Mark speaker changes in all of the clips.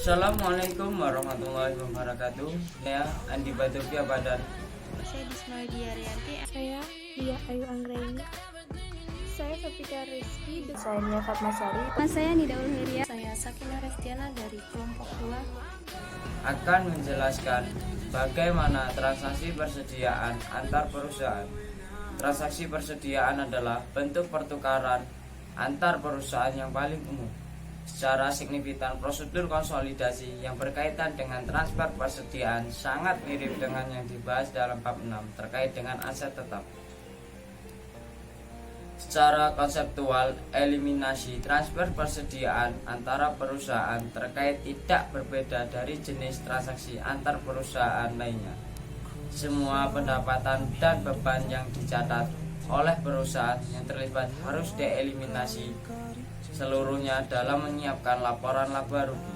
Speaker 1: Assalamualaikum warahmatullahi wabarakatuh. Saya Andi Batubia Badan.
Speaker 2: Saya Disma Diaryanti.
Speaker 3: Saya Lia Ayu Anggraini. Saya Sofika Rizky.
Speaker 4: Saya Nia Fatmasari.
Speaker 2: Saya Nidaul Heria.
Speaker 5: Saya Sakina Restiana dari kelompok 2.
Speaker 1: Akan menjelaskan bagaimana transaksi persediaan antar perusahaan. Transaksi persediaan adalah bentuk pertukaran antar perusahaan yang paling umum. Secara signifikan, prosedur konsolidasi yang berkaitan dengan transfer persediaan sangat mirip dengan yang dibahas dalam bab 6 terkait dengan aset tetap. Secara konseptual, eliminasi transfer persediaan antara perusahaan terkait tidak berbeda dari jenis transaksi antar perusahaan lainnya. Semua pendapatan dan beban yang dicatat oleh perusahaan yang terlibat harus dieliminasi seluruhnya dalam menyiapkan laporan laba rugi,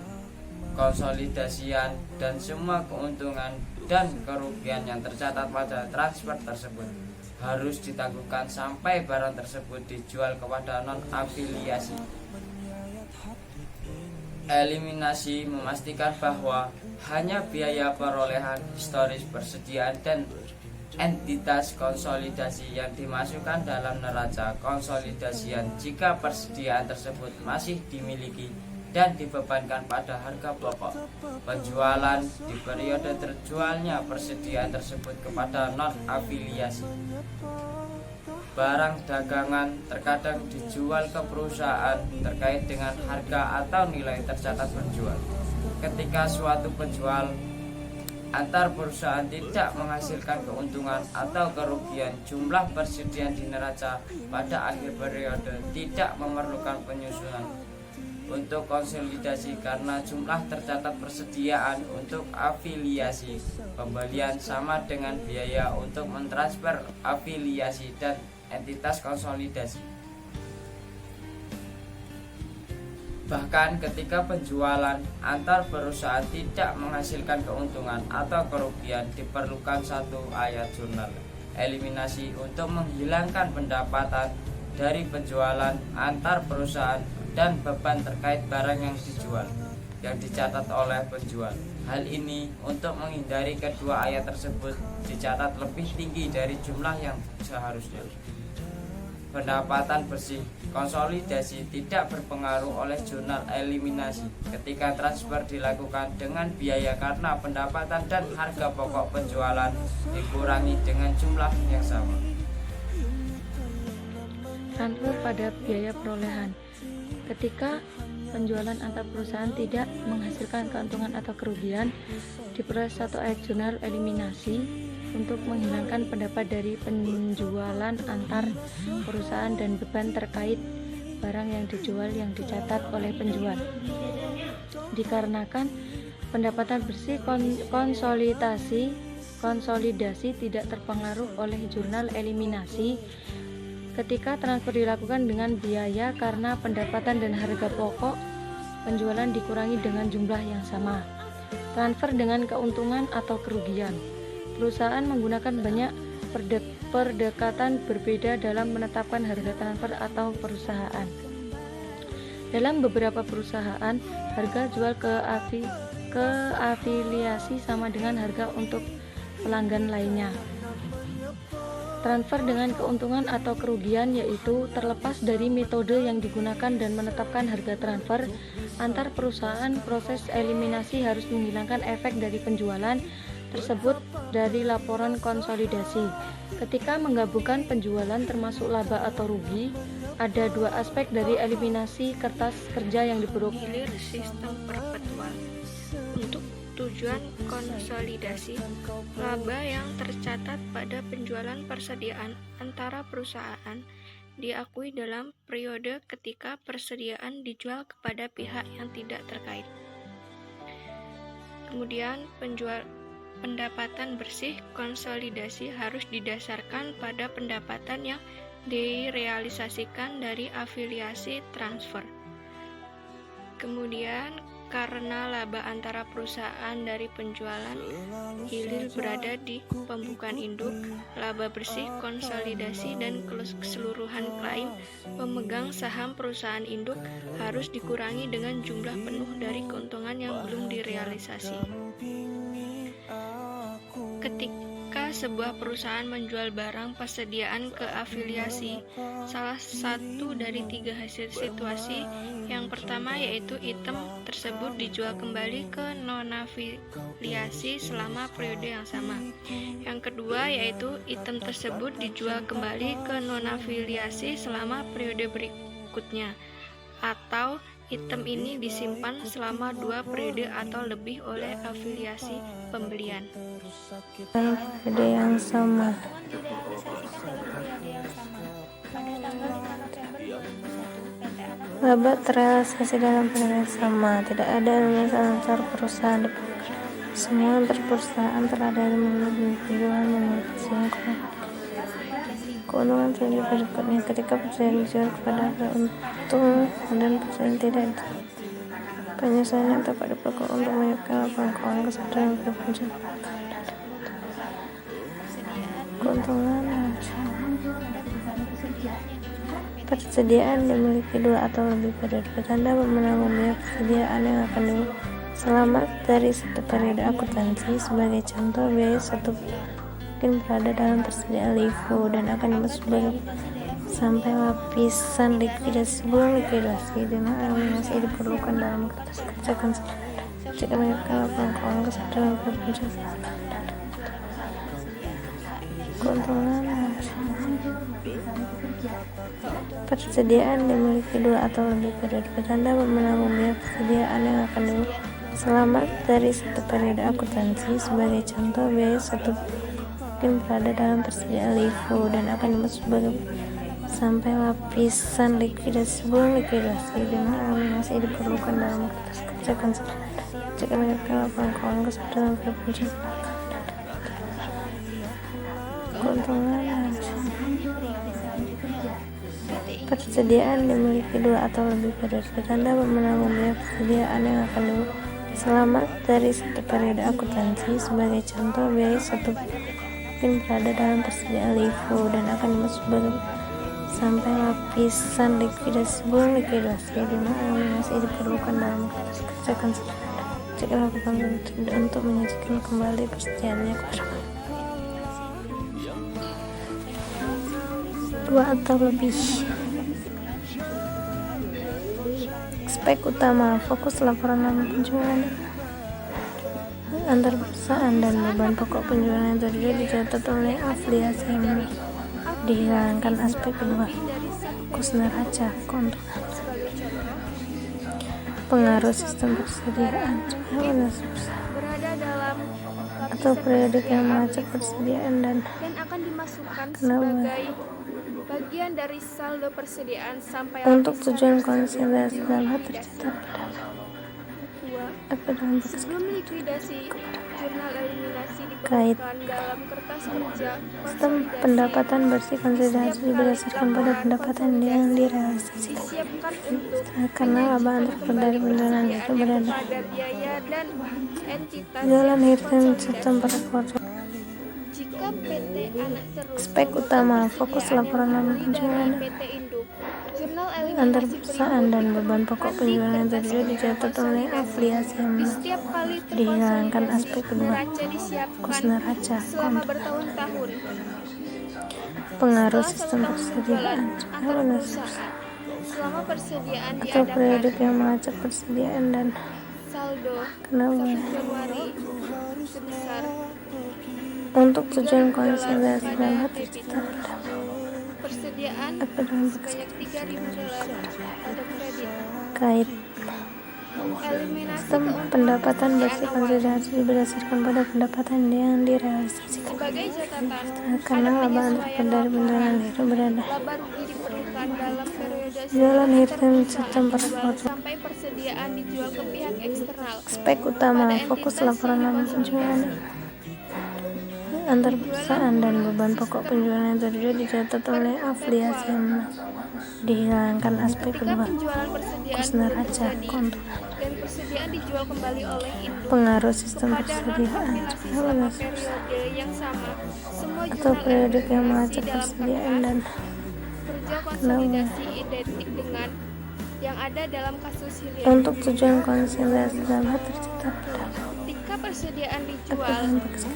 Speaker 1: konsolidasian, dan semua keuntungan dan kerugian yang tercatat pada transfer tersebut harus ditangguhkan sampai barang tersebut dijual kepada non-afiliasi. Eliminasi memastikan bahwa hanya biaya perolehan historis persediaan dan entitas konsolidasi yang dimasukkan dalam neraca konsolidasian jika persediaan tersebut masih dimiliki dan dibebankan pada harga pokok penjualan di periode terjualnya persediaan tersebut kepada non-afiliasi. Barang dagangan terkadang dijual ke perusahaan terkait dengan harga atau nilai tercatat penjual. Ketika suatu penjual antar perusahaan tidak menghasilkan keuntungan atau kerugian, jumlah persediaan di neraca pada akhir periode tidak memerlukan penyusunan untuk konsolidasi karena jumlah tercatat persediaan untuk afiliasi pembelian sama dengan biaya untuk mentransfer afiliasi dan entitas konsolidasi. Bahkan ketika penjualan antar perusahaan tidak menghasilkan keuntungan atau kerugian, diperlukan satu ayat jurnal eliminasi untuk menghilangkan pendapatan dari penjualan antar perusahaan dan beban terkait barang yang dijual yang dicatat oleh penjual. Hal ini untuk menghindari kedua ayat tersebut dicatat lebih tinggi dari jumlah yang seharusnya. Pendapatan bersih konsolidasi tidak berpengaruh oleh jurnal eliminasi ketika transfer dilakukan dengan biaya karena pendapatan dan harga pokok penjualan dikurangi dengan jumlah yang sama.
Speaker 4: Transfer pada biaya perolehan. Ketika penjualan antar perusahaan tidak menghasilkan keuntungan atau kerugian, diperoleh satu ayat jurnal eliminasi untuk menghilangkan pendapat dari penjualan antar perusahaan dan beban terkait barang yang dijual yang dicatat oleh penjual. Dikarenakan pendapatan bersih konsolidasi tidak terpengaruh oleh jurnal eliminasi ketika transfer dilakukan dengan biaya karena pendapatan dan harga pokok penjualan dikurangi dengan jumlah yang sama. Transfer dengan keuntungan atau kerugian. Perusahaan menggunakan banyak pendekatan berbeda dalam menetapkan harga transfer atau perusahaan. Dalam beberapa perusahaan, harga jual ke afiliasi sama dengan harga untuk pelanggan lainnya. Transfer dengan keuntungan atau kerugian yaitu terlepas dari metode yang digunakan dan menetapkan harga transfer antar perusahaan. Proses eliminasi harus menghilangkan efek dari penjualan tersebut dari laporan konsolidasi. Ketika menggabungkan penjualan termasuk laba atau rugi, ada dua aspek dari eliminasi kertas kerja yang
Speaker 2: Hilir sistem perpetual. Untuk tujuan konsolidasi, laba yang tercatat pada penjualan persediaan antara perusahaan diakui dalam periode ketika persediaan dijual kepada pihak yang tidak terkait. Kemudian pendapatan bersih konsolidasi harus didasarkan pada pendapatan yang direalisasikan dari afiliasi transfer. Kemudian karena laba antara perusahaan dari penjualan hilir berada di pembukaan induk, laba bersih konsolidasi dan keseluruhan klaim pemegang saham perusahaan induk harus dikurangi dengan jumlah penuh dari keuntungan yang belum direalisasi. Ketika sebuah perusahaan menjual barang persediaan ke afiliasi, salah satu dari 3 hasil situasi yang pertama yaitu item tersebut dijual kembali ke non-afiliasi selama periode yang sama. Yang kedua yaitu item tersebut dijual kembali ke non-afiliasi selama periode berikutnya, atau item ini disimpan selama 2 periode atau lebih oleh afiliasi pembelian.
Speaker 3: Dalam periode yang sama. Laba terrealisasi dalam periode yang sama. Tidak ada eliminasi antar perusahaan. Semua antar perusahaan telah ada eliminasi penjualan memiliki keuntungan tinggi berikutnya ketika perusahaan dijual kepada untung dan perusahaan tidak. Penyesuaian yang tepat diperlukan untuk menyiapkan laporan keuangan kesadaran pada penjualan. Keuntungan persediaan dimiliki 2 atau lebih periode. Petanda menanggung biaya persediaan yang akan selamat dari 1 periode akuntansi. Sebagai contoh, biaya 1 mungkin berada dalam persediaan LIFO dan akan dimasuk sampai lapisan likuidasi. Sebelum likuidasi, dengan eliminasi diperlukan dalam kertas kerja konsolidasi jika menyiapkan laporan keuangan kesadaran pada penjualan. Keuntungan persediaan dimiliki 2 atau lebih periode. Petanda menanggung biaya persediaan yang akan selamat dari 1 periode akuntansi. Sebagai contoh, biaya 1 mungkin berada dalam persediaan LIFO dan akan dimasuk sampai lapisan likuidasi. Sebelum likuidasi, dengan eliminasi diperlukan dalam kertas kerja konsolidasi jika menyiapkan laporan keuangan kesadaran pada penjualan. Keuntungan persediaan dimiliki 2 atau lebih periode. Petanda menanggung biaya persediaan yang akan selamat dari 1 periode akuntansi. Sebagai contoh, biaya 1 mungkin berada dalam persediaan LIFO dan akan dimasuk sampai lapisan likuidasi. Sebelum likuidasi, dengan eliminasi diperlukan dalam kertas kerja konsolidasi jika melakukan untuk menyajikan kembali persediaannya kepada 2 atau lebih. Aspek utama fokus laporan laba penjualan antar perusahaan dan beban pokok penjualan yang terjadi dicatat oleh afiliasi yang dihilangkan. Aspek kedua fokus neraca keuntungan. Pengaruh sistem persediaan
Speaker 2: Berada dalam
Speaker 3: atau periode yang melacak persediaan dan
Speaker 2: akan dimasukkan
Speaker 3: Kenapa?
Speaker 2: sebagai bagian dari saldo persediaan sampai
Speaker 3: untuk
Speaker 2: lapisan
Speaker 3: tujuan
Speaker 2: tersebut
Speaker 3: konsolidasi dalam hal
Speaker 2: likuidasi.
Speaker 3: tercatat pada
Speaker 2: 2. Sebelum likuidasi, jurnal eliminasi
Speaker 3: Kait.
Speaker 2: diperlukan dalam kertas kerja
Speaker 3: sistem
Speaker 2: konsolidasi.
Speaker 3: pendapatan bersih konsolidasi berdasarkan pada pendapatan yang direalisasikan.
Speaker 2: Disiapkan untuk
Speaker 3: Karena laba antar dari penjualan itu berada
Speaker 2: pada biaya dan entitas
Speaker 3: jalan
Speaker 2: yang
Speaker 3: hitam
Speaker 2: konsolidasi.
Speaker 3: sistem performa.
Speaker 2: Jika PT anak terus
Speaker 3: Aspek utama fokus laporan laba penjualan
Speaker 2: PT induk, jurnal
Speaker 3: antar
Speaker 2: eliminasi
Speaker 3: perusahaan dan beban pokok penjualan yang terjadi dicatat oleh afiliasi yang
Speaker 2: di setiap kali
Speaker 3: dihilangkan.
Speaker 2: terkonsolidasi,
Speaker 3: Aspek kedua
Speaker 2: neraca disiapkan
Speaker 3: fokus neraca
Speaker 2: selama
Speaker 3: keuntungan.
Speaker 2: bertahun-tahun.
Speaker 3: Pengaruh
Speaker 2: Setelah
Speaker 3: sistem
Speaker 2: 1 tahun
Speaker 3: persediaan
Speaker 2: berjualan antar perusahaan, selama persediaan
Speaker 3: atau periode
Speaker 2: diadakan,
Speaker 3: yang melacak persediaan dan
Speaker 2: saldo
Speaker 3: Kenapa?
Speaker 2: 1 Januari sebesar
Speaker 3: untuk tujuan konsolidasi dalam hal tercatat
Speaker 2: persediaan
Speaker 3: apa dalam
Speaker 2: sebanyak $3.000 ada kredit.
Speaker 3: kait
Speaker 2: Eliminasi
Speaker 3: sistem pendapatan bersih konsolidasi berdasarkan pada pendapatan yang direalisasikan.
Speaker 2: sebagai catatan,
Speaker 3: Karena
Speaker 2: ada
Speaker 3: laba antar
Speaker 2: penyesuaian
Speaker 3: dari penjualan itu berada
Speaker 2: laba rugi diperlukan dalam periode
Speaker 3: Jualan
Speaker 2: setelah
Speaker 3: hitam
Speaker 2: perusahaan
Speaker 3: sistem
Speaker 2: dijual
Speaker 3: performa.
Speaker 2: sampai persediaan dijual ke pihak eksternal.
Speaker 3: Aspek utama fokus laporan laba penjualan antar perusahaan dan beban pokok penjualan yang terjadi dicatat oleh afiliasi yang Dihilangkan aspek
Speaker 2: Ketika
Speaker 3: kedua.
Speaker 2: penjualan persediaan
Speaker 3: Kos
Speaker 2: belum
Speaker 3: neraca,
Speaker 2: terjadi
Speaker 3: keuntungan.
Speaker 2: dan persediaan dijual kembali oleh induk
Speaker 3: Pengaruh sistem
Speaker 2: kepada
Speaker 3: persediaan
Speaker 2: non-afiliasi selama periode yang sama, semua
Speaker 3: atau
Speaker 2: jurnal
Speaker 3: periodik yang
Speaker 2: eliminasi
Speaker 3: melacak
Speaker 2: dalam
Speaker 3: persediaan
Speaker 2: kertas
Speaker 3: dan
Speaker 2: kerja konsolidasi identik dengan yang ada dalam kasus hilir.
Speaker 3: untuk tujuan konsolidasi dapat tercatat pada
Speaker 2: Ketika persediaan dijual
Speaker 3: aturan bersama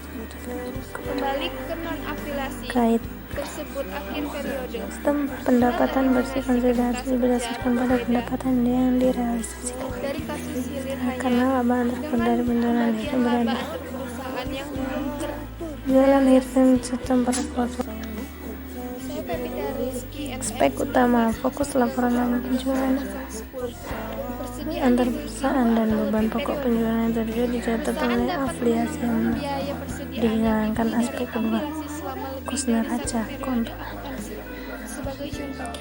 Speaker 2: kembali ke non-afiliasi
Speaker 3: kait
Speaker 2: tersebut akhir periode.
Speaker 3: sistem pendapatan bersih konsolidasi berdasarkan pada pendapatan yang direalisasikan
Speaker 2: Dari kasus hilir hanya
Speaker 3: karena laba antar dari penjualan itu
Speaker 2: bagian laba
Speaker 3: berada
Speaker 2: antar perusahaan yang belum
Speaker 3: jualan hitam sistem perkuatan
Speaker 2: Saya Pevita Rizky
Speaker 3: aspek utama fokus laporan laba penjualan
Speaker 2: Persediaan
Speaker 3: antar perusahaan dan beban pokok penjualan yang terjadi dicatat oleh afiliasi yang
Speaker 2: biaya persediaan
Speaker 3: dihilangkan aspek kedua
Speaker 2: afiliasi selama lebih
Speaker 3: kos
Speaker 2: dari
Speaker 3: neraca
Speaker 2: satu periode
Speaker 3: keuntungan
Speaker 2: akuntansi. Sebagai contoh,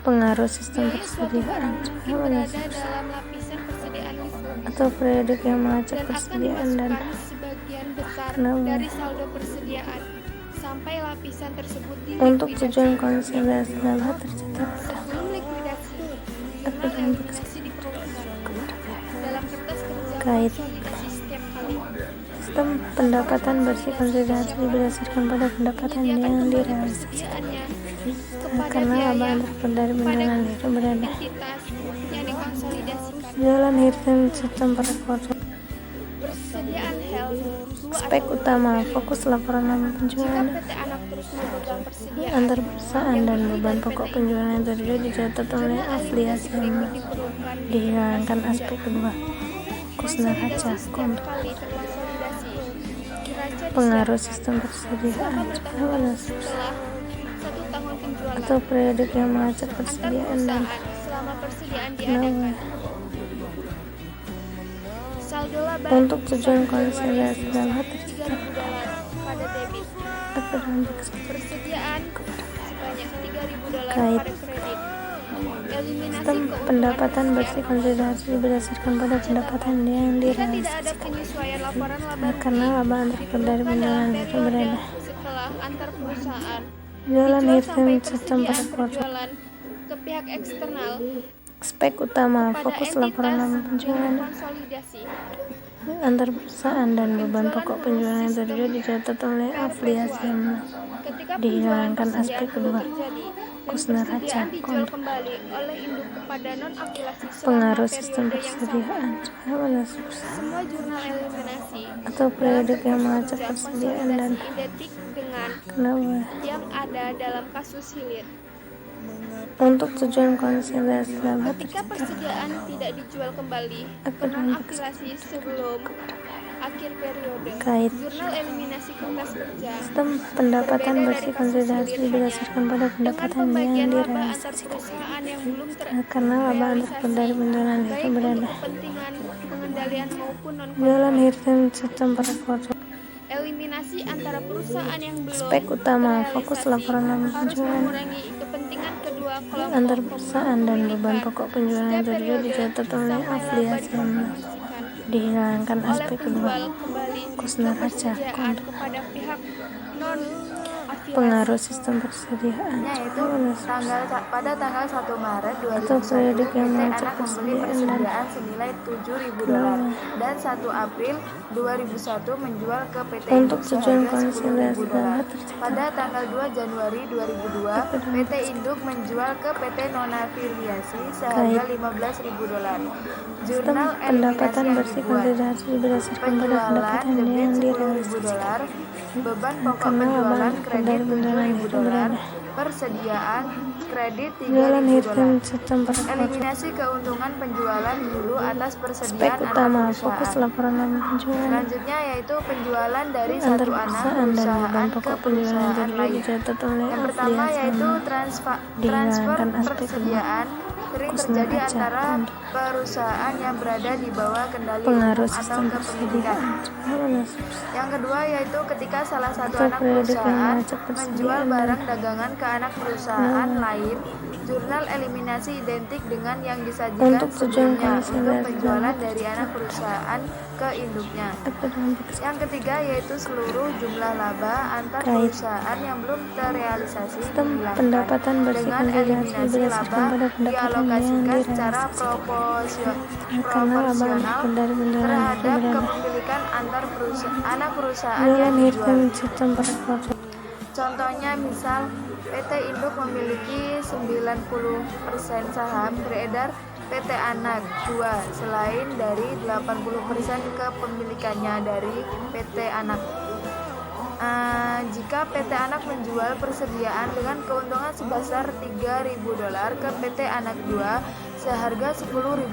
Speaker 3: pengaruh sistem
Speaker 2: biaya suatu
Speaker 3: persediaan
Speaker 2: barang mungkin berada dalam lapisan persediaan LIFO
Speaker 3: atau periodik yang melacak
Speaker 2: dan akan
Speaker 3: persediaan dan
Speaker 2: dimasukkan sebagian besar
Speaker 3: Kenapa?
Speaker 2: dari saldo persediaan sampai lapisan tersebut
Speaker 3: untuk
Speaker 2: dilikuidasi.
Speaker 3: tujuan konsolidasi dapat tercatat pada
Speaker 2: Sebelum likuidasi, jurnal
Speaker 3: Aturan
Speaker 2: eliminasi diperlukan dalam kertas kerja
Speaker 3: Kait.
Speaker 2: konsolidasi setiap kali.
Speaker 3: sistem pendapatan bersih konsolidasi berdasarkan pada pendapatan
Speaker 2: Menyediakan
Speaker 3: yang
Speaker 2: kembali
Speaker 3: direalisasikan
Speaker 2: persediaannya kepada
Speaker 3: karena laba
Speaker 2: biaya
Speaker 3: antar dari
Speaker 2: pada
Speaker 3: penjualan itu berada
Speaker 2: entitas yang dikonsolidasikan.
Speaker 3: jualan hitam sistem perkuatan
Speaker 2: Persediaan health
Speaker 3: aspek utama fokus laporan laba
Speaker 2: jika
Speaker 3: penjualan
Speaker 2: PT Anak terus memegang persediaan
Speaker 3: antar perusahaan dan beban pokok penjualan yang terjadi dicatat oleh afiliasi yang
Speaker 2: diperlukan
Speaker 3: dihilangkan aspek kedua kos neraca
Speaker 2: setiap
Speaker 3: keuntungan
Speaker 2: kali terkonsolidasi. Neraca
Speaker 3: pengaruh sistem persediaan
Speaker 2: setelah 1 tahun penjualan
Speaker 3: atau periodik yang melacak
Speaker 2: antar
Speaker 3: persediaan dan
Speaker 2: perusahaan selama persediaan diadakan. Saldo laba
Speaker 3: untuk tujuan konsolidasi dapat tercatat
Speaker 2: $3.000 pada debit.
Speaker 3: aturan bersih
Speaker 2: Persediaan sebanyak $3.000
Speaker 3: Kait.
Speaker 2: pada kredit. Eliminasi
Speaker 3: sistem
Speaker 2: keuntungan
Speaker 3: pendapatan
Speaker 2: sekian.
Speaker 3: bersih konsolidasi berdasarkan pada pendapatan yang
Speaker 2: Jika tidak ada
Speaker 3: direalisasikan
Speaker 2: penyesuaian laporan laba
Speaker 3: karena laba antar dari
Speaker 2: diperlukan
Speaker 3: penjualan
Speaker 2: dalam
Speaker 3: itu
Speaker 2: periode
Speaker 3: berada
Speaker 2: setelah antar perusahaan
Speaker 3: jualan
Speaker 2: dijual
Speaker 3: hitam
Speaker 2: sampai
Speaker 3: sistem
Speaker 2: persediaan
Speaker 3: perkuatan
Speaker 2: berjualan ke pihak eksternal
Speaker 3: aspek utama
Speaker 2: pada
Speaker 3: fokus
Speaker 2: entitas
Speaker 3: laporan laba
Speaker 2: yang
Speaker 3: penjualan
Speaker 2: konsolidasi.
Speaker 3: antar perusahaan dan beban pokok penjualan yang terjadi dicatat oleh afiliasi yang
Speaker 2: Ketika
Speaker 3: dihilangkan
Speaker 2: penjualan
Speaker 3: aspek
Speaker 2: persediaan
Speaker 3: kedua
Speaker 2: belum terjadi dan
Speaker 3: kos neraca
Speaker 2: persediaan dijual
Speaker 3: keuntungan
Speaker 2: kembali oleh induk kepada non-afiliasi selama
Speaker 3: pengaruh sistem
Speaker 2: periode yang sama,
Speaker 3: persediaan
Speaker 2: semua jurnal eliminasi
Speaker 3: atau periodik yang melacak
Speaker 2: kerja
Speaker 3: persediaan dan
Speaker 2: konsolidasi identik dengan
Speaker 3: kenapa
Speaker 2: yang ada dalam kasus hilir.
Speaker 3: untuk tujuan konsolidasi dapat
Speaker 2: Ketika
Speaker 3: tercatat
Speaker 2: persediaan tidak dijual kembali ke
Speaker 3: Aturan
Speaker 2: non-afiliasi sebelum akhir periode,
Speaker 3: Kait.
Speaker 2: jurnal eliminasi kertas kerja
Speaker 3: sistem pendapatan bersih konsolidasi berdasarkan pada
Speaker 2: dengan
Speaker 3: pendapatan
Speaker 2: pembagian
Speaker 3: yang
Speaker 2: laba antar
Speaker 3: direalisasikan
Speaker 2: perusahaan yang belum
Speaker 3: karena laba antar dari penjualan itu
Speaker 2: baik
Speaker 3: berada
Speaker 2: untuk kepentingan pengendalian maupun non
Speaker 3: jualan hitam sistem perkuatan
Speaker 2: eliminasi antara perusahaan yang belum
Speaker 3: aspek utama fokus
Speaker 2: terrealisasi
Speaker 3: laporan laba
Speaker 2: harus
Speaker 3: penjualan
Speaker 2: mengurangi kepentingan kedua kelompok
Speaker 3: antar perusahaan dan beban
Speaker 2: memiliki
Speaker 3: pokok penjualan yang
Speaker 2: setiap
Speaker 3: terjadi
Speaker 2: periode
Speaker 3: dicatat oleh
Speaker 2: sampai laba
Speaker 3: afiliasi yang
Speaker 2: dikontribusikan
Speaker 3: dihilangkan
Speaker 2: oleh
Speaker 3: aspek kedua
Speaker 2: penjual kembali
Speaker 3: kos
Speaker 2: ke
Speaker 3: neraca
Speaker 2: persediaan
Speaker 3: keuntungan
Speaker 2: kepada pihak non afiliasi.
Speaker 3: pengaruh sistem persediaan
Speaker 6: yaitu pada tanggal 1 Maret
Speaker 3: atau
Speaker 6: 2001
Speaker 3: periodik yang
Speaker 6: PT
Speaker 3: melacak
Speaker 6: Anak membeli
Speaker 3: persediaan dan
Speaker 6: persediaan senilai $7.000 dan 1 April 2001 menjual ke PT
Speaker 3: untuk
Speaker 6: Induk
Speaker 3: tujuan
Speaker 6: seharga
Speaker 3: konsolidasi
Speaker 6: $10.000.
Speaker 3: dapat tercatat
Speaker 6: Pada tanggal 2 Januari 2002 PT Induk menjual ke PT Nonafiliasi seharga $15.000.
Speaker 3: sistem
Speaker 6: Jurnal
Speaker 3: pendapatan
Speaker 6: eliminasi yang
Speaker 3: bersih
Speaker 6: dibuat
Speaker 3: konsolidasi berdasarkan pada
Speaker 6: penjualan
Speaker 3: pendapatan
Speaker 6: debit
Speaker 3: yang
Speaker 6: $10.000,
Speaker 3: direalisasikan
Speaker 6: beban pokok
Speaker 3: karena laba
Speaker 6: penjualan
Speaker 3: antar dari
Speaker 6: kredit
Speaker 3: penjualan itu
Speaker 6: $7.000,
Speaker 3: berada
Speaker 6: persediaan kredit
Speaker 3: jualan hitam
Speaker 6: $3.000.
Speaker 3: sistem perkuatan
Speaker 6: Eliminasi keuntungan penjualan dulu atas
Speaker 3: aspek
Speaker 6: persediaan anak
Speaker 3: utama fokus
Speaker 6: perusahaan.
Speaker 3: laporan laba penjualan
Speaker 6: Selanjutnya yaitu penjualan dari
Speaker 3: antar
Speaker 6: satu anak
Speaker 3: perusahaan dan beban
Speaker 6: perusahaan ke
Speaker 3: pokok penjualan yang
Speaker 6: perusahaan
Speaker 3: terjadi
Speaker 6: lain.
Speaker 3: dicatat oleh
Speaker 6: Yang pertama
Speaker 3: afiliasi
Speaker 6: yaitu
Speaker 3: yang
Speaker 6: transfer
Speaker 3: dihilangkan aspek kedua
Speaker 6: persediaan sering
Speaker 3: kos
Speaker 6: terjadi
Speaker 3: neraca
Speaker 6: antara
Speaker 3: keuntungan
Speaker 6: perusahaan yang berada di bawah kendali
Speaker 3: pengaruh
Speaker 6: umum atau
Speaker 3: sistem
Speaker 6: kepemilikan.
Speaker 3: persediaan
Speaker 6: Yang kedua yaitu ketika salah satu
Speaker 3: atau
Speaker 6: anak
Speaker 3: periodik yang
Speaker 6: perusahaan
Speaker 3: melacak
Speaker 6: menjual
Speaker 3: persediaan dan
Speaker 6: barang dagangan ke anak perusahaan lain, jurnal eliminasi identik dengan yang disajikan
Speaker 3: Untuk tujuan
Speaker 6: sebelumnya untuk
Speaker 3: konsolidasi
Speaker 6: penjualan
Speaker 3: dapat
Speaker 6: dari anak perusahaan ke induknya.
Speaker 3: atau dalam pekerjaan
Speaker 6: Yang ketiga yaitu seluruh jumlah laba antar perusahaan yang belum terrealisasi
Speaker 3: sistem
Speaker 6: dihilangkan
Speaker 3: pendapatan bersih
Speaker 6: dengan
Speaker 3: konsolidasi
Speaker 6: eliminasi
Speaker 3: berdasarkan
Speaker 6: laba
Speaker 3: pada pendapatan yang
Speaker 6: dialokasikan secara
Speaker 3: direalisasikan karena laba
Speaker 6: proporsional
Speaker 3: dari penjualan
Speaker 6: terhadap
Speaker 3: berada
Speaker 6: kepemilikan antar anak perusahaan
Speaker 3: dalam
Speaker 6: yang dijual.
Speaker 3: menghadirkan sistem proporsional.
Speaker 6: Contohnya misal PT Induk memiliki 90% saham beredar PT Anak 2 selain dari 80% kepemilikannya dari PT Anak. Jika PT Anak menjual persediaan dengan keuntungan sebesar $3.000 ke PT Anak 2 seharga $10.000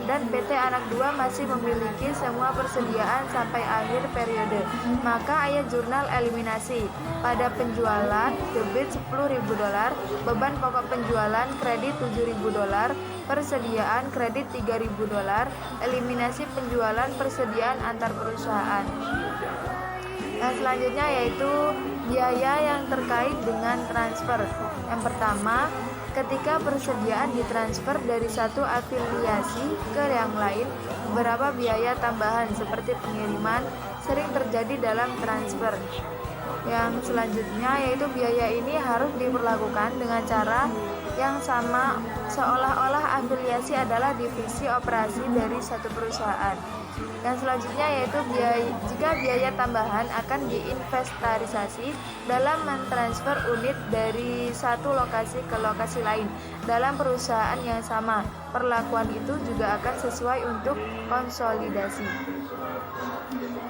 Speaker 6: dan PT Anak 2 masih memiliki semua persediaan sampai akhir periode, maka ayat jurnal eliminasi. Pada penjualan debit $10.000, beban pokok penjualan kredit $7.000, persediaan kredit $3.000, eliminasi penjualan persediaan antar perusahaan. Yang selanjutnya yaitu biaya yang terkait dengan transfer. Yang pertama, ketika persediaan ditransfer dari satu afiliasi ke yang lain, beberapa biaya tambahan seperti pengiriman sering terjadi dalam transfer. Yang selanjutnya yaitu biaya ini harus diperlakukan dengan cara yang sama, seolah-olah afiliasi adalah divisi operasi dari satu perusahaan. Yang selanjutnya yaitu jika biaya tambahan akan diinventarisasi dalam mentransfer unit dari satu lokasi ke lokasi lain dalam perusahaan yang sama, perlakuan itu juga akan sesuai untuk konsolidasi.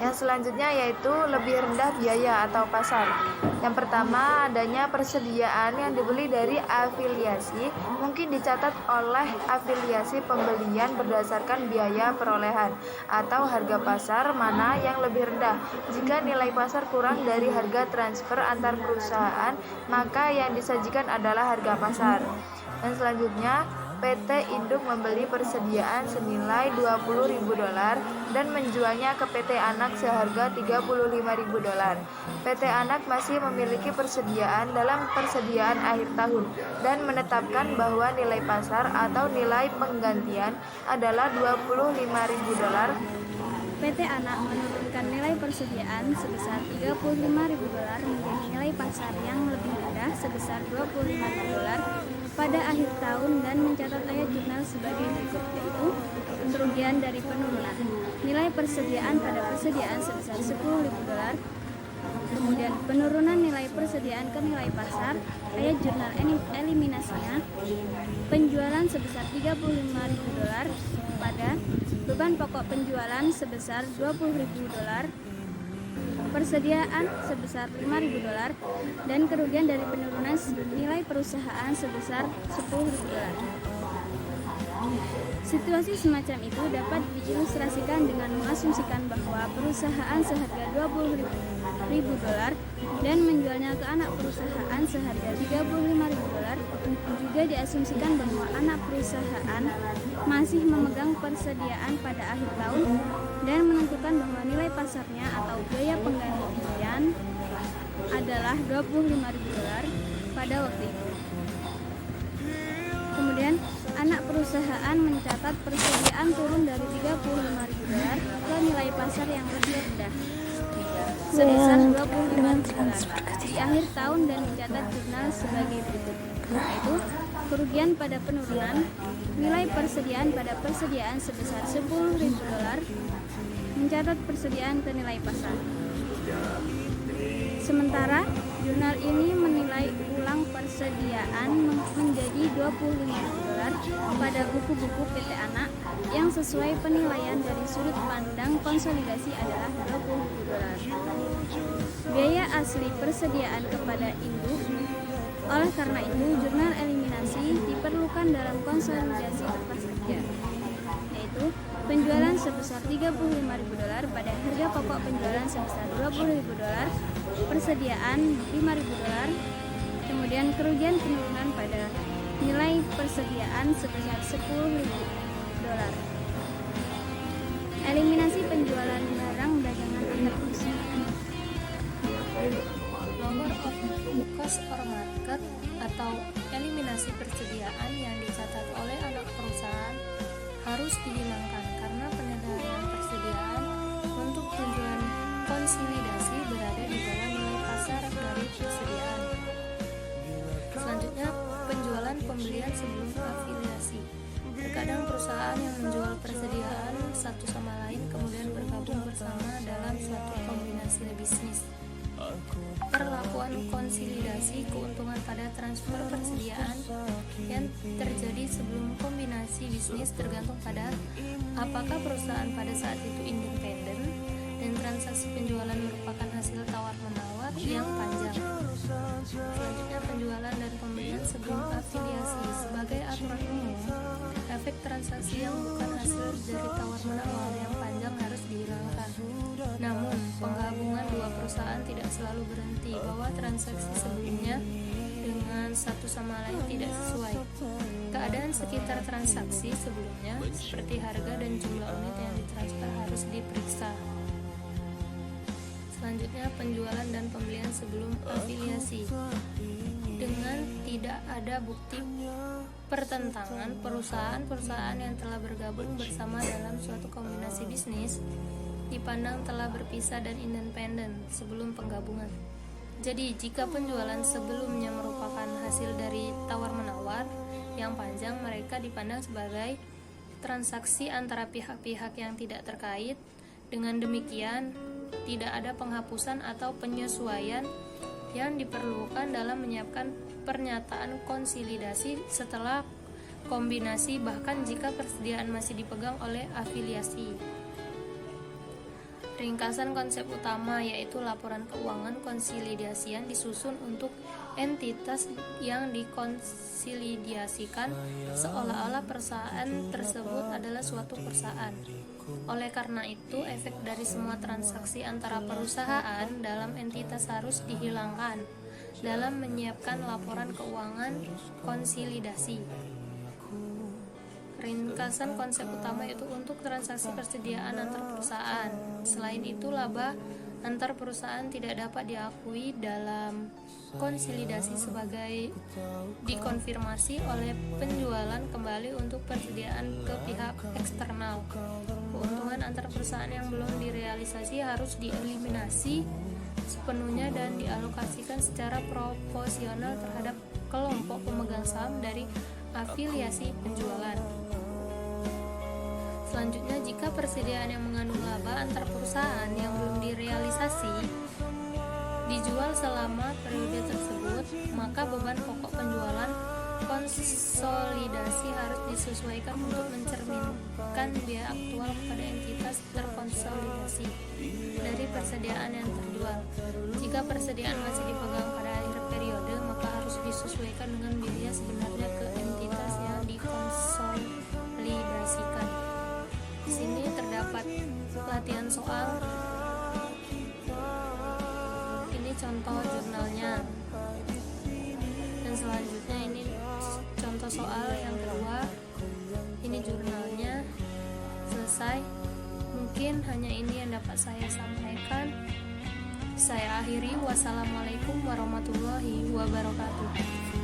Speaker 6: Yang selanjutnya yaitu lebih rendah biaya atau pasar. Yang pertama, adanya persediaan yang dibeli dari afiliasi mungkin dicatat oleh afiliasi pembelian berdasarkan biaya perolehan atau harga pasar mana yang lebih rendah. Jika nilai pasar kurang dari harga transfer antar perusahaan, maka yang disajikan adalah harga pasar. Dan selanjutnya, PT Induk membeli persediaan senilai $20.000 dan menjualnya ke PT Anak seharga $35.000. PT Anak masih memiliki persediaan dalam persediaan akhir tahun dan menetapkan bahwa nilai pasar atau nilai penggantian adalah $25.000.
Speaker 7: PT Anak menurunkan nilai persediaan sebesar $35.000 menjadi nilai pasar yang lebih rendah sebesar $25.000 pada akhir tahun dan mencatat ayat jurnal sebagai berikut, yaitu kerugian dari penurunan nilai persediaan pada persediaan sebesar $10.000, kemudian penurunan nilai persediaan ke nilai pasar, ayat jurnal eliminasinya, penjualan sebesar $35.000 pada beban pokok penjualan sebesar $20.000, persediaan sebesar $5.000, dan kerugian dari penurunan nilai perusahaan sebesar $10.000. Situasi semacam itu dapat diilustrasikan dengan mengasumsikan bahwa perusahaan seharga $20.000 dan menjualnya ke anak perusahaan seharga $35.000. Juga diasumsikan bahwa anak perusahaan masih memegang persediaan pada akhir tahun dan menentukan bahwa nilai pasarnya atau biaya penggantian adalah $25.000 pada waktu itu. Kemudian anak perusahaan mencatat persediaan turun dari $35.000 ke nilai pasar yang lebih rendah sebesar $25.000 di akhir tahun dan mencatat jurnal sebagai berikut, yaitu kerugian pada penurunan nilai persediaan pada persediaan sebesar $10.000, mencatat persediaan ke nilai pasar. Sementara jurnal ini menilai ulang persediaan menjadi $25.000 pada buku-buku PT Anak yang sesuai penilaian dari sudut pandang konsolidasi adalah $20.000. Biaya asli persediaan kepada induk. Oleh karena itu, jurnal eliminasi diperlukan dalam konsolidasi apa saja, yaitu penjualan sebesar $35.000 pada harga pokok penjualan sebesar $20.000, persediaan $5.000, kemudian kerugian penurunan pada nilai persediaan sebesar $10.000. Eliminasi penjualan barang dagangan antar perusahaan.
Speaker 5: Lower of cost or market atau eliminasi persediaan yang dicatat oleh anak perusahaan harus dihilangkan karena penilaian persediaan tujuan konsolidasi berada di bawah nilai pasar dari persediaan. Selanjutnya, penjualan pembelian sebelum afiliasi. Terkadang perusahaan yang menjual persediaan satu sama lain kemudian bergabung bersama dalam suatu kombinasi bisnis. Perlakuan konsolidasi keuntungan pada transfer persediaan yang terjadi sebelum kombinasi bisnis tergantung pada apakah perusahaan pada saat itu independen dan transaksi penjualan merupakan hasil tawar-menawar yang panjang. Selanjutnya, penjualan dan pembelian sebelum afiliasi. Sebagai aturan umum, efek transaksi yang bukan hasil dari tawar-menawar yang panjang harus dihilangkan. Namun, penggabungan dua perusahaan tidak selalu berhenti bahwa transaksi sebelumnya dengan satu sama lain tidak sesuai. Keadaan sekitar transaksi sebelumnya, seperti harga dan jumlah unit yang ditransfer harus diperiksa. Selanjutnya, penjualan dan pembelian sebelum afiliasi. Dengan tidak ada bukti pertentangan, perusahaan-perusahaan yang telah bergabung bersama dalam suatu kombinasi bisnis dipandang telah berpisah dan independen sebelum penggabungan. Jadi, jika penjualan sebelumnya merupakan hasil dari tawar-menawar yang panjang, mereka dipandang sebagai transaksi antara pihak-pihak yang tidak terkait. Dengan demikian, tidak ada penghapusan atau penyesuaian yang diperlukan dalam menyiapkan pernyataan konsolidasi setelah kombinasi, bahkan jika persediaan masih dipegang oleh afiliasi. Ringkasan konsep utama yaitu laporan keuangan konsolidasian disusun untuk entitas yang dikonsolidasikan seolah-olah perusahaan tersebut adalah suatu perusahaan. Oleh karena itu, efek dari semua transaksi antara perusahaan dalam entitas harus dihilangkan dalam menyiapkan laporan keuangan konsolidasi. Ringkasan konsep utama itu untuk transaksi persediaan antar perusahaan. Selain itu, laba antar perusahaan tidak dapat diakui dalam konsolidasi sebagai dikonfirmasi oleh penjualan kembali untuk persediaan ke pihak eksternal. Keuntungan antar perusahaan yang belum direalisasi harus dieliminasi sepenuhnya dan dialokasikan secara proporsional terhadap kelompok pemegang saham dari afiliasi penjualan. Selanjutnya, jika persediaan yang mengandung laba antar perusahaan yang belum direalisasi dijual selama periode tersebut, maka beban pokok penjualan konsolidasi harus disesuaikan untuk mencerminkan biaya aktual kepada entitas terkonsolidasi dari persediaan yang terjual. Jika persediaan masih dipegang pada akhir periode, maka harus disesuaikan dengan biaya sebenarnya ke entitas yang dikonsolidasikan. Di sini terdapat latihan soal. Ini contoh jurnalnya. Dan selanjutnya ini contoh soal yang kedua. Ini jurnalnya. Selesai. Mungkin hanya ini yang dapat saya sampaikan. Saya akhiri. Wassalamualaikum warahmatullahi wabarakatuh.